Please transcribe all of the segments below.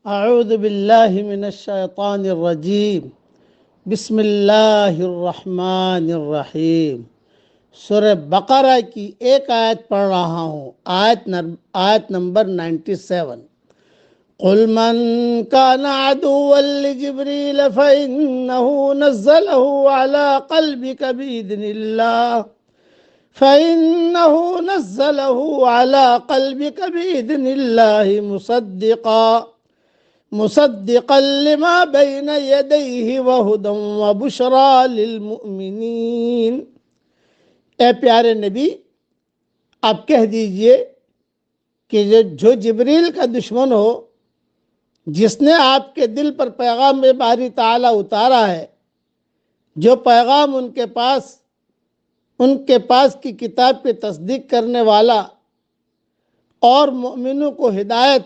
اعوذ باللہ من الشیطان الرجیم بسم اللہ الرحمن الرحیم۔ سورہ بقرہ کی ایک آیت پڑھ رہا ہوں، آیت نمبر 97۔ قل من كان عدوا لجبريل فإنه نزله على قلبك بإذن الله مصدقا لما بين يديه وهدى وبشرى للمؤمنین۔ اے پیارے نبی، آپ کہہ دیجئے کہ جو جبریل کا دشمن ہو، جس نے آپ کے دل پر پیغام باری تعالیٰ اتارا ہے، جو پیغام ان کے پاس کی کتاب کی تصدیق کرنے والا اور مومنوں کو ہدایت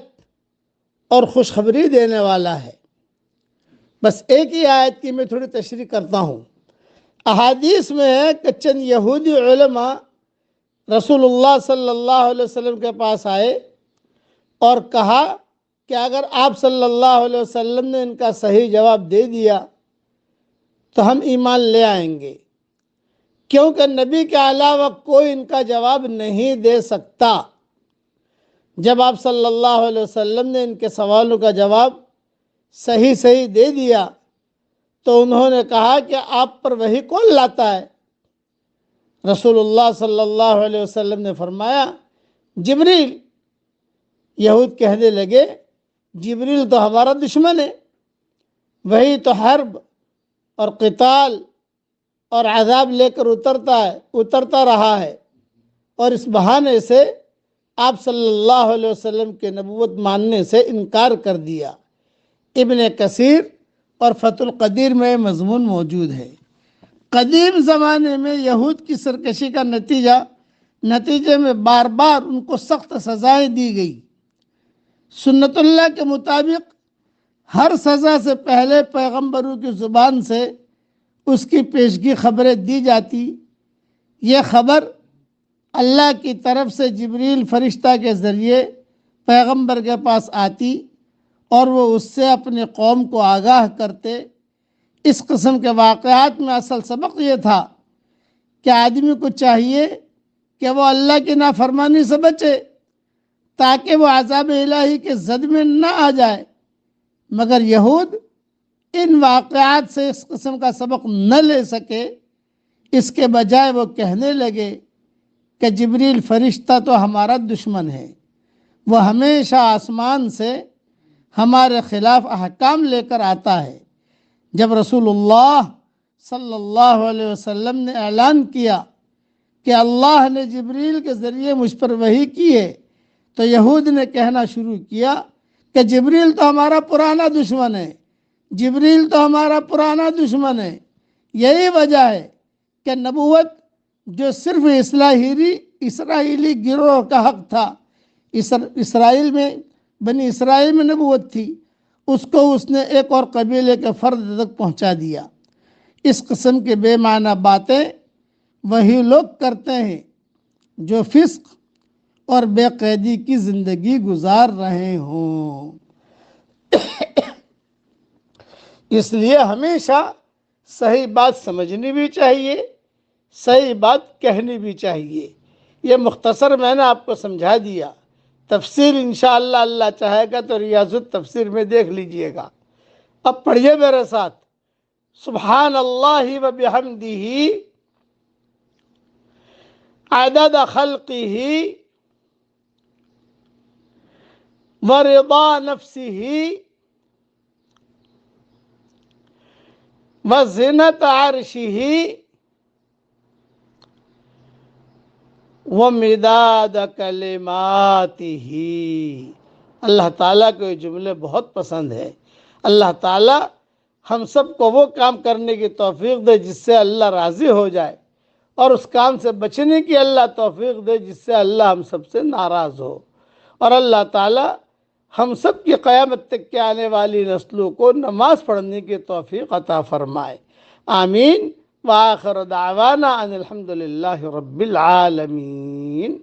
اور خوشخبری دینے والا ہے۔ بس ایک ہی آیت کی میں تھوڑی تشریح کرتا ہوں۔ احادیث میں ہے کہ چند یہودی علماء رسول اللہ صلی اللہ علیہ وسلم کے پاس آئے اور کہا کہ اگر آپ صلی اللہ علیہ وسلم نے ان کا صحیح جواب دے دیا تو ہم ایمان لے آئیں گے، کیونکہ نبی کے علاوہ کوئی ان کا جواب نہیں دے سکتا۔ جب آپ صلی اللہ علیہ وسلم نے ان کے سوالوں کا جواب صحیح دے دیا تو انہوں نے کہا کہ آپ پر وحی کون لاتا ہے؟ رسول اللہ صلی اللہ علیہ وسلم نے فرمایا جبریل۔ یہود کہنے لگے جبریل تو ہمارا دشمن ہے، وہی تو حرب اور قتال اور عذاب لے کر اترتا رہا ہے، اور اس بہانے سے آپ صلی اللہ علیہ وسلم کے نبوت ماننے سے انکار کر دیا۔ ابن کثیر اور فتح القدیر میں مضمون موجود ہے۔ قدیم زمانے میں یہود کی سرکشی کا نتیجے میں بار بار ان کو سخت سزائیں دی گئی۔ سنت اللہ کے مطابق ہر سزا سے پہلے پیغمبروں کی زبان سے اس کی پیشگی خبریں دی جاتی۔ یہ خبر اللہ کی طرف سے جبریل فرشتہ کے ذریعے پیغمبر کے پاس آتی اور وہ اس سے اپنے قوم کو آگاہ کرتے۔ اس قسم کے واقعات میں اصل سبق یہ تھا کہ آدمی کو چاہیے کہ وہ اللہ کی نافرمانی سے بچے تاکہ وہ عذاب الہی کے زد میں نہ آ جائے، مگر یہود ان واقعات سے اس قسم کا سبق نہ لے سکے۔ اس کے بجائے وہ کہنے لگے کہ جبریل فرشتہ تو ہمارا دشمن ہے، وہ ہمیشہ آسمان سے ہمارے خلاف احکام لے کر آتا ہے۔ جب رسول اللہ صلی اللہ علیہ وسلم نے اعلان کیا کہ اللہ نے جبریل کے ذریعے مجھ پر وحی کی ہے تو یہود نے کہنا شروع کیا کہ جبریل تو ہمارا پرانا دشمن ہے، جبریل تو ہمارا پرانا دشمن ہے۔ یہی وجہ ہے کہ نبوت جو صرف اسرائیلی گروہ کا حق تھا، بنی اسرائیل میں نبوت تھی، اس کو اس نے ایک اور قبیلے کے فرد تک پہنچا دیا۔ اس قسم کے بے معنی باتیں وہی لوگ کرتے ہیں جو فسق اور بے قیدی کی زندگی گزار رہے ہوں۔ اس لیے ہمیشہ صحیح بات سمجھنی بھی چاہیے، صحیح بات کہنی بھی چاہیے۔ یہ مختصر میں نے آپ کو سمجھا دیا۔ تفسیر انشاءاللہ اللہ چاہے گا تو ریاض التفسیر میں دیکھ لیجئے گا۔ اب پڑھیے میرے ساتھ، سبحان اللہ و بحمدہ عدد خلقہ و رضا نفسہ و زنت عرشہ ومداد کلماتہ۔ اللہ تعالیٰ کو یہ جملے بہت پسند ہے۔ اللہ تعالیٰ ہم سب کو وہ کام کرنے کی توفیق دے جس سے اللہ راضی ہو جائے، اور اس کام سے بچنے کی اللہ توفیق دے جس سے اللہ ہم سب سے ناراض ہو، اور اللہ تعالیٰ ہم سب کی قیامت تک کے آنے والی نسلوں کو نماز پڑھنے کی توفیق عطا فرمائے۔ آمین۔ وآخر دعوانا ان الحمد للہ رب العالمین۔